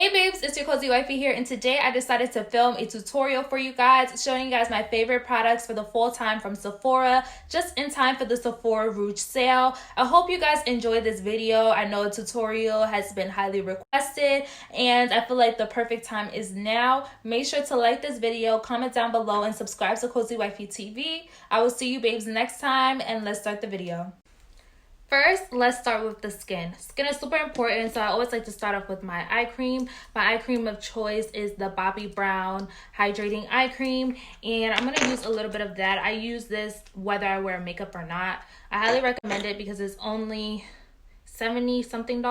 Hey babes, it's your cozy wifey here, and today I decided to film a tutorial for you guys showing you guys my favorite products for the fall time from Sephora, just in time for the Sephora Rouge sale. I hope you guys enjoyed this video. I know a tutorial has been highly requested and I feel like the perfect time is now. Make sure to like this video, comment down below, and subscribe to Cozy Wifey TV. I will see you babes next time, and let's start the video. First, let's start with the skin. Skin is super important, so I always like to start off with my eye cream. My eye cream of choice is the Bobbi Brown Hydrating Eye Cream, and I'm going to use a little bit of that. I use this whether I wear makeup or not. I highly recommend it because it's only $70-something,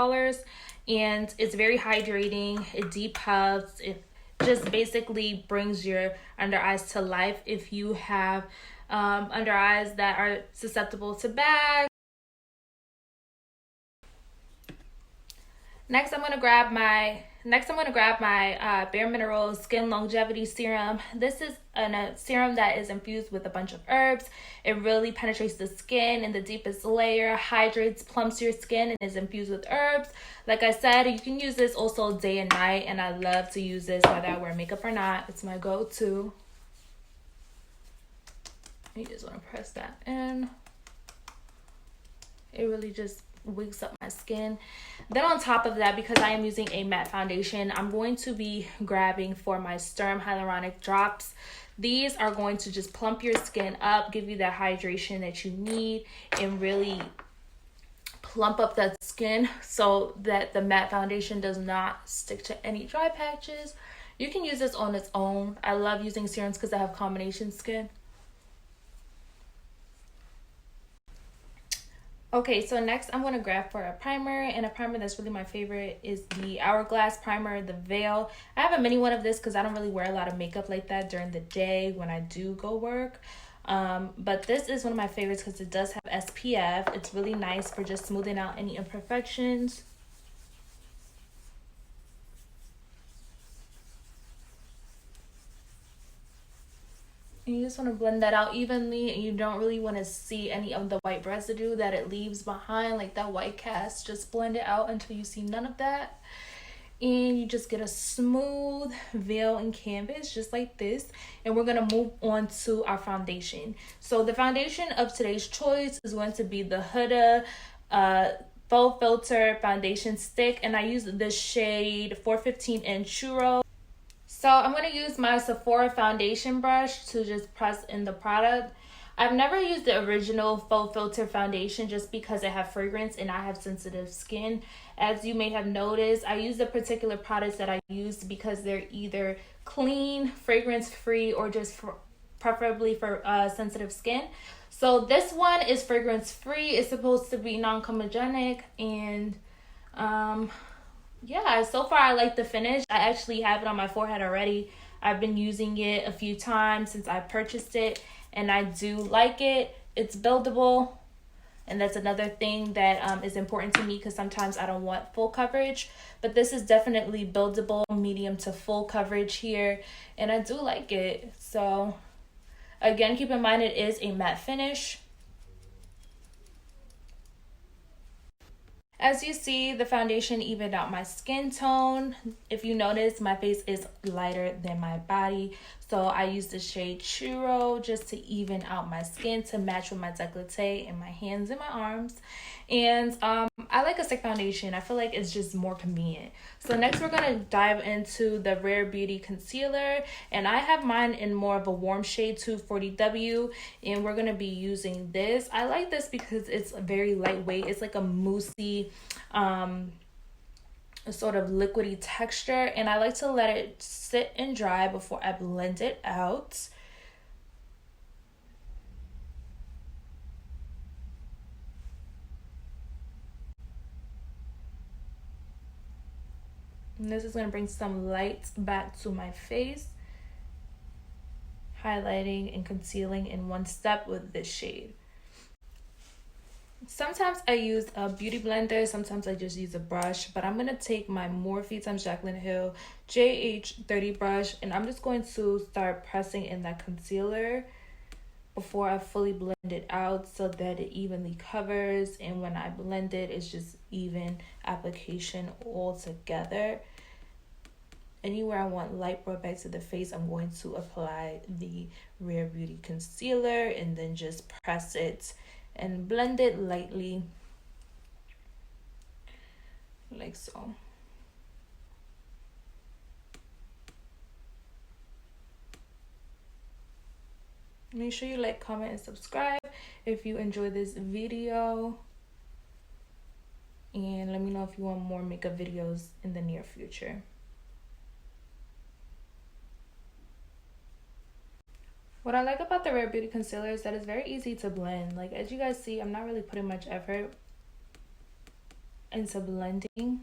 and it's very hydrating. It depuffs. It just basically brings your under eyes to life if you have under eyes that are susceptible to bags. Next, I'm gonna grab my Bare Minerals Skin Longevity Serum. This is a serum that is infused with a bunch of herbs. It really penetrates the skin in the deepest layer, hydrates, plumps your skin, and is infused with herbs. Like I said, you can use this also day and night, and I love to use this whether I wear makeup or not. It's my go-to. You just want to press that in. It really just wakes up my skin. Then on top of that, because I am using a matte foundation, I'm going to be grabbing for my Sturm Hyaluronic drops. These are going to just plump your skin up, give you that hydration that you need, and really plump up that skin so that the matte foundation does not stick to any dry patches. You can use this on its own. I love using serums because I have combination skin. Okay, so next I'm going to grab for a primer, and a primer that's really my favorite is the Hourglass primer, the Veil. I have a mini one of this because I don't really wear a lot of makeup like that during the day when I do go work. But this is one of my favorites because it does have SPF. It's really nice for just smoothing out any imperfections. And you just want to blend that out evenly, and you don't really want to see any of the white residue that it leaves behind, like that white cast. Just blend it out until you see none of that, and you just get a smooth veil and canvas just like this. And we're going to move on to our foundation. So the foundation of today's choice is going to be the Huda Faux Filter Foundation Stick, and I use the shade 415 in Churro. So I'm going to use my Sephora foundation brush to just press in the product. I've never used the original Faux Filter foundation just because it has fragrance and I have sensitive skin. As you may have noticed, I use the particular products that I use because they're either clean, fragrance-free, or just preferably for sensitive skin. So this one is fragrance-free. It's supposed to be non-comedogenic, and yeah, so far I like the finish. I actually have it on my forehead already. I've been using it a few times since I purchased it, and I do like it. It's buildable, and that's another thing that is important to me because sometimes I don't want full coverage. But this is definitely buildable, medium to full coverage here, and I do like it. So again, keep in mind it is a matte finish. As you see, the foundation evened out my skin tone. If you notice, my face is lighter than my body. So I use the shade Churro just to even out my skin to match with my décolleté and my hands and my arms. And I like a stick foundation. I feel like it's just more convenient. So next we're going to dive into the Rare Beauty Concealer. And I have mine in more of a warm shade 240W. And we're going to be using this. I like this because it's very lightweight. It's like a moussey, a sort of liquidy texture, and I like to let it sit and dry before I blend it out. And this is going to bring some light back to my face, highlighting and concealing in one step with this shade. Sometimes I use a beauty blender, sometimes I just use a brush, but I'm going to take my Morphe x Jaclyn Hill JH30 brush, and I'm just going to start pressing in that concealer before I fully blend it out so that it evenly covers, and when I blend it, it's just even application all together. anywhere I want light brought back to the face, I'm going to apply the Rare Beauty concealer and then just press it and blend it lightly like so. Make sure you like, comment, and subscribe if you enjoyed this video. And let me know if you want more makeup videos in the near future. What I like about the Rare Beauty concealer is that it's very easy to blend. Like, as you guys see, I'm not really putting much effort into blending.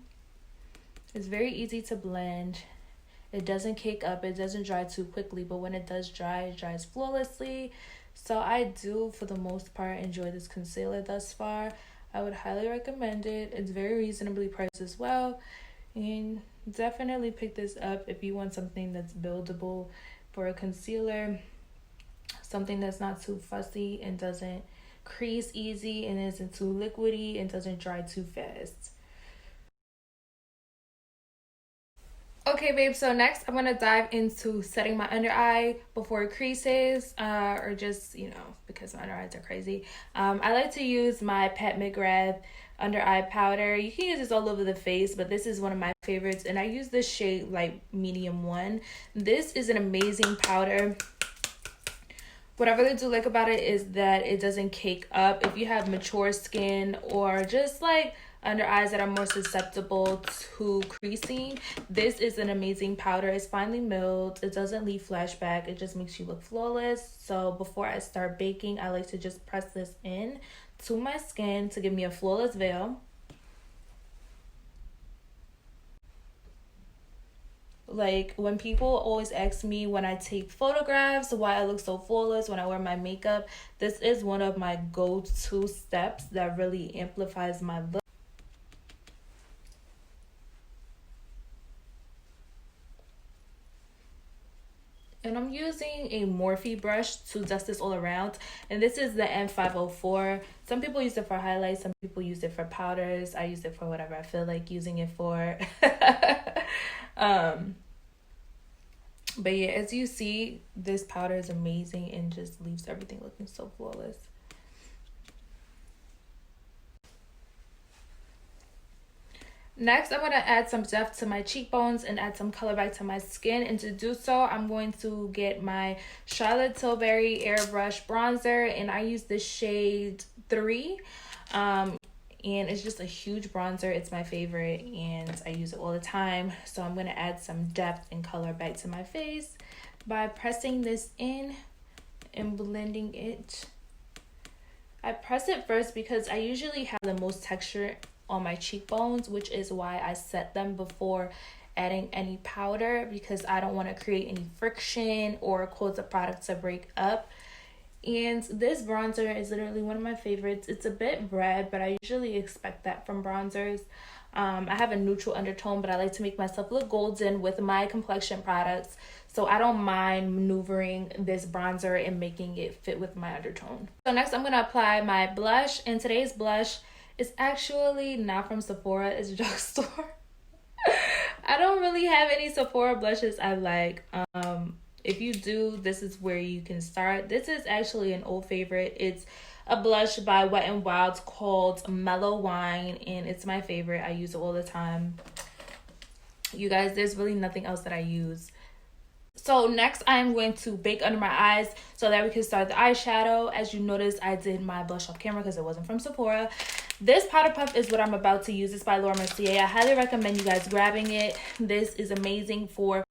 It's very easy to blend. It doesn't cake up, it doesn't dry too quickly, but when it does dry, it dries flawlessly. So I do, for the most part, enjoy this concealer thus far. I would highly recommend it. It's very reasonably priced as well. And definitely pick this up if you want something that's buildable for a concealer. Something that's not too fussy and doesn't crease easy and isn't too liquidy and doesn't dry too fast. Okay, babe, so next I'm going to dive into setting my under eye before it creases, or just, you know, because my under eyes are crazy. I like to use my Pat McGrath under eye powder. You can use this all over the face, but this is one of my favorites, and I use this shade like medium 1. This is an amazing powder. What I really do like about it is that it doesn't cake up. If you have mature skin or just like under eyes that are more susceptible to creasing, this is an amazing powder. It's finely milled. It doesn't leave flashback. It just makes you look flawless. So before I start baking, I like to just press this in to my skin to give me a flawless veil. Like, when people always ask me when I take photographs why I look so flawless when I wear my makeup, this is one of my go-to steps that really amplifies my look. And I'm using a Morphe brush to dust this all around. And this is the M504. Some people use it for highlights. Some people use it for powders. I use it for whatever I feel like using it for. But yeah, as you see, this powder is amazing and just leaves everything looking so flawless. Next, I'm going to add some depth to my cheekbones and add some color back to my skin. And to do so, I'm going to get my Charlotte Tilbury Airbrush bronzer. And I use the shade 3. And it's just a huge bronzer. It's my favorite and I use it all the time. So I'm going to add some depth and color back to my face by pressing this in and blending it. I press it first because I usually have the most texture on my cheekbones, which is why I set them before adding any powder, because I don't want to create any friction or cause the product to break up. And this bronzer is literally one of my favorites. It's a bit red, but I usually expect that from bronzers. I have a neutral undertone, but I like to make myself look golden with my complexion products. So I don't mind maneuvering this bronzer and making it fit with my undertone. So next I'm going to apply my blush. And today's blush is actually not from Sephora. It's drugstore. I don't really have any Sephora blushes I like. If you do, this is where you can start. This is actually an old favorite. It's a blush by Wet n Wild called Mellow Wine, and it's my favorite. I use it all the time. You guys, there's really nothing else that I use. So next I'm going to bake under my eyes so that we can start the eyeshadow. As you noticed, I did my blush off camera because it wasn't from Sephora. This powder puff is what I'm about to use. It's by Laura Mercier. I highly recommend you guys grabbing it. This is amazing for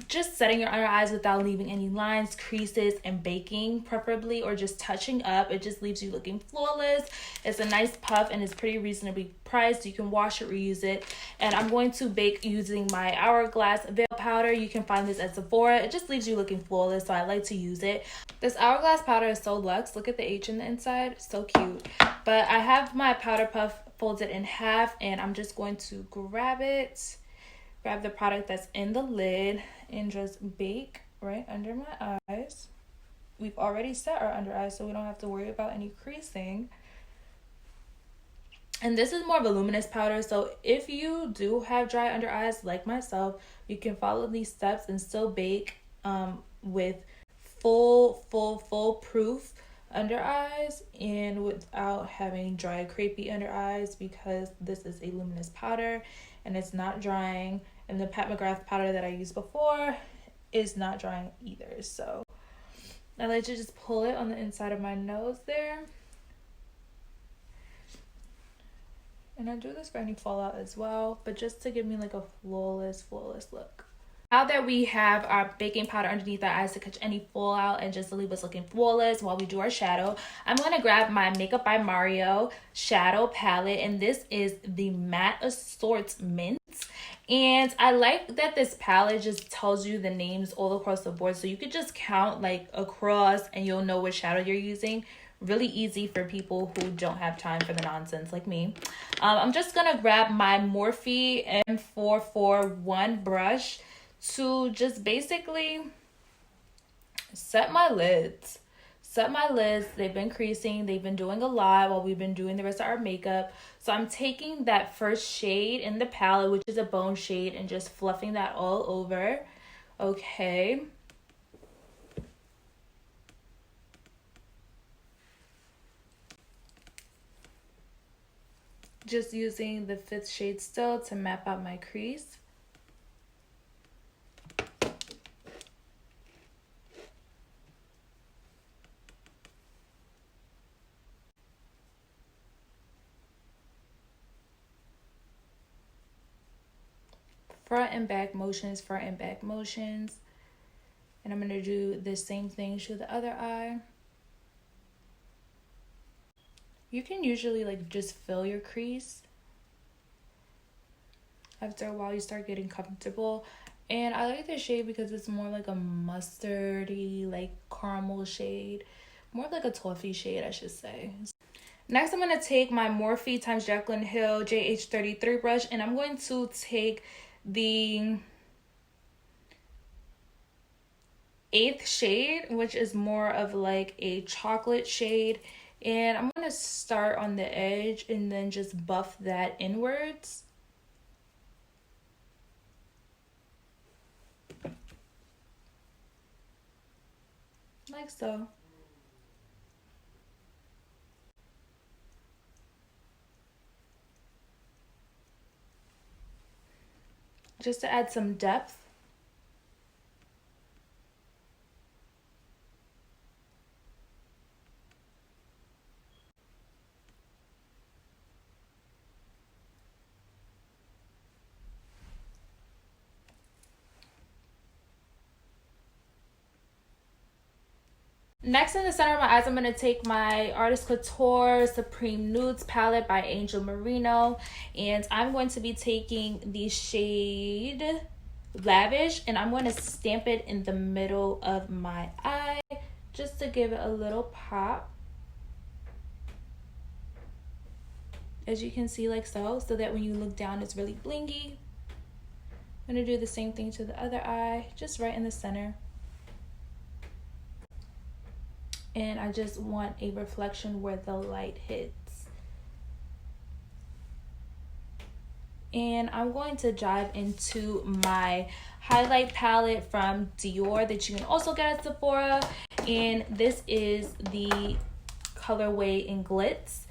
just setting your under eyes without leaving any lines, creases, and baking preferably, or just touching up. It just leaves you looking flawless. It's a nice puff and it's pretty reasonably priced. You can wash it, reuse it. And I'm going to bake using my Hourglass veil powder. You can find this at Sephora. It just leaves you looking flawless, so I like to use it. This Hourglass powder is so luxe. Look at the H in the inside. So cute. But I have my powder puff folded in half, and I'm just going to grab the product that's in the lid and just bake right under my eyes. We've already set our under eyes, so we don't have to worry about any creasing. And this is more of a luminous powder, so if you do have dry under eyes like myself, you can follow these steps and still bake with full proof under eyes and without having dry crepey under eyes, because this is a luminous powder and it's not drying, and the Pat McGrath powder that I used before is not drying either. So I like to just pull it on the inside of my nose there. And I do this for any fallout as well, but just to give me like a flawless look. Now that we have our baking powder underneath our eyes to catch any fallout and just to leave us looking flawless while we do our shadow, I'm going to grab my Makeup by Mario shadow palette, and this is the Matte Assortment. And I like that this palette just tells you the names all across the board, so you could just count like across and you'll know what shadow you're using. Really easy for people who don't have time for the nonsense like me. I'm just gonna grab my Morphe M441 brush to just basically set my lids. They've been creasing, they've been doing a lot while we've been doing the rest of our makeup. So I'm taking that first shade in the palette, which is a bone shade, and just fluffing that all over. Okay. Just using the 5th shade still to map out my crease. Front and back motions. And I'm going to do the same thing to the other eye. You can usually like just fill your crease. After a while you start getting comfortable. And I like this shade because it's more like a mustardy, like caramel shade. More like a toffee shade, I should say. Next, I'm going to take my Morphe x Jaclyn Hill JH33 brush, and I'm going to take the 8th shade, which is more of like a chocolate shade. And I'm going to start on the edge and then just buff that inwards. Like so. Just to add some depth. Next, in the center of my eyes, I'm going to take my Artist Couture Supreme Nudes palette by Angel Merino. And I'm going to be taking the shade Lavish, and I'm going to stamp it in the middle of my eye just to give it a little pop. As you can see, like so that when you look down, it's really blingy. I'm going to do the same thing to the other eye, just right in the center. And I just want a reflection where the light hits. And I'm going to dive into my highlight palette from Dior that you can also get at Sephora. And this is the colorway in Glitz.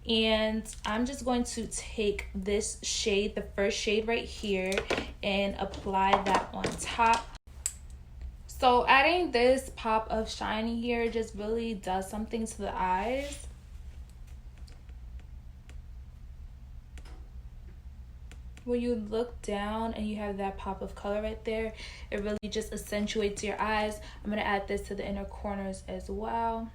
And I'm just going to take this shade, the first shade right here, and apply that on top. So adding this pop of shiny here just really does something to the eyes. When you look down and you have that pop of color right there, it really just accentuates your eyes. I'm going to add this to the inner corners as well.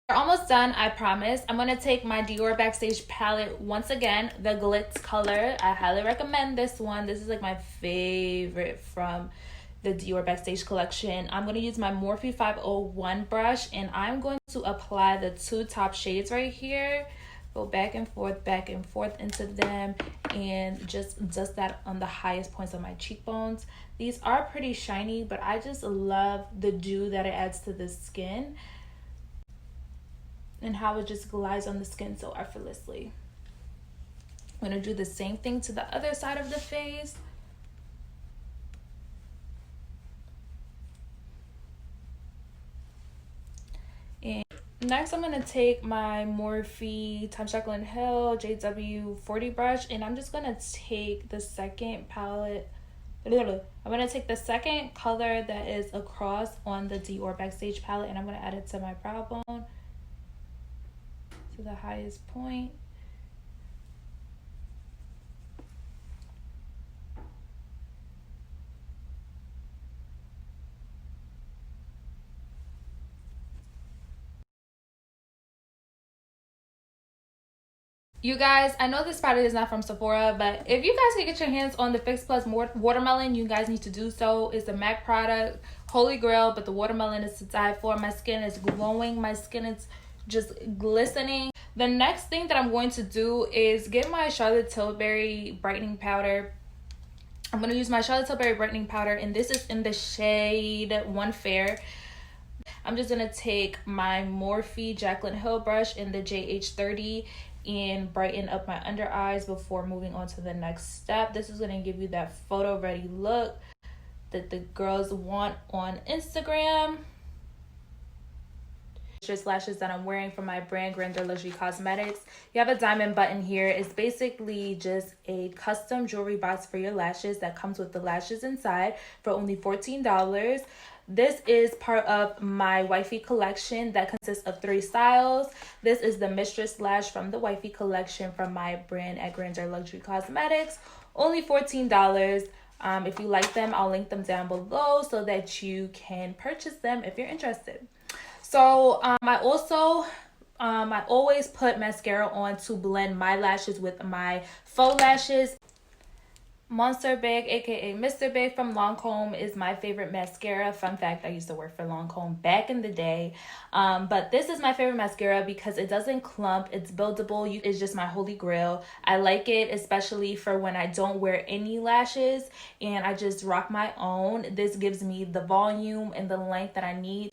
We're almost done, I promise. I'm going to take my Dior Backstage palette once again, the Glitz color. I highly recommend this one. This is like my favorite from the Dior Backstage collection. I'm going to use my Morphe 501 brush, and I'm going to apply the 2 top shades right here Go back and forth into them, and just dust that on the highest points of my cheekbones. These are pretty shiny, but I just love the dew that it adds to the skin and how it just glides on the skin so effortlessly. I'm going to do the same thing to the other side of the face. And next, I'm going to take my Morphe Times Jaclyn Hill JW40 brush, and I'm just going to take the second palette. I'm going to take the second color that is across on the Dior Backstage palette, and I'm going to add it to my brow bone to the highest point. You guys, I know this product is not from Sephora, but if you guys can get your hands on the Fix Plus Watermelon, you guys need to do so. It's a MAC product, holy grail, but the watermelon is to die for. My skin is glowing. My skin is just glistening. The next thing that I'm going to do is get my Charlotte Tilbury brightening powder. I'm going to use my Charlotte Tilbury brightening powder, and this is in the shade One Fair. I'm just going to take my Morphe Jaclyn Hill brush in the JH30 and brighten up my under eyes before moving on to the next step. This is going to give you that photo ready look that the girls want on Instagram. Just lashes that I'm wearing from my brand Grandeur Luxury Cosmetics. You have a diamond button here. It's basically just a custom jewelry box for your lashes that comes with the lashes inside for only $14. This is part of my wifey collection that consists of 3 styles. This is the Mistress lash from the wifey collection from my brand at Grandeur Luxury Cosmetics. Only $14. If you like them, I'll link them down below so that you can purchase them if you're interested. So I always put mascara on to blend my lashes with my faux lashes. Monster Big, aka Mr. Big from Lancome, is my favorite mascara. Fun fact, I used to work for Lancome back in the day. But this is my favorite mascara because it doesn't clump, it's buildable, it's just my holy grail. I like it especially for when I don't wear any lashes and I just rock my own. This gives me the volume and the length that I need.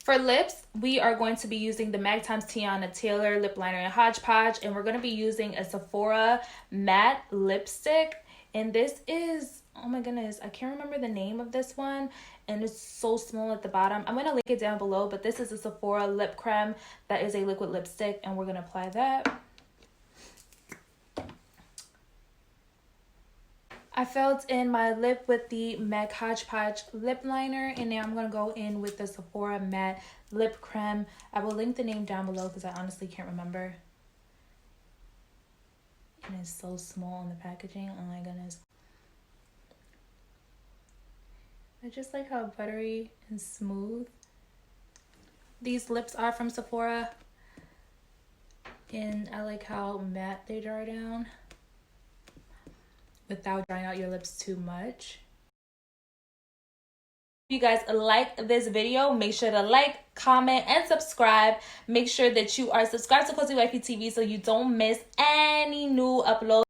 For lips, we are going to be using the MAC x Tiana Taylor lip liner in Hodgepodge, and we're going to be using a Sephora matte lipstick. And this is, oh my goodness, I can't remember the name of this one, and it's so small at the bottom. I'm going to link it down below, but this is a Sephora lip creme that is a liquid lipstick, and we're going to apply that. I filled in my lip with the MAC Hodgepodge lip liner, and now I'm going to go in with the Sephora matte lip creme. I will link the name down below because I honestly can't remember. And it's so small in the packaging. Oh my goodness. I just like how buttery and smooth these lips are from Sephora. And I like how matte they dry down without drying out your lips too much. If you guys like this video, make sure to like, comment, and subscribe. Make sure that you are subscribed to Cozy Wifey TV so you don't miss any new uploads.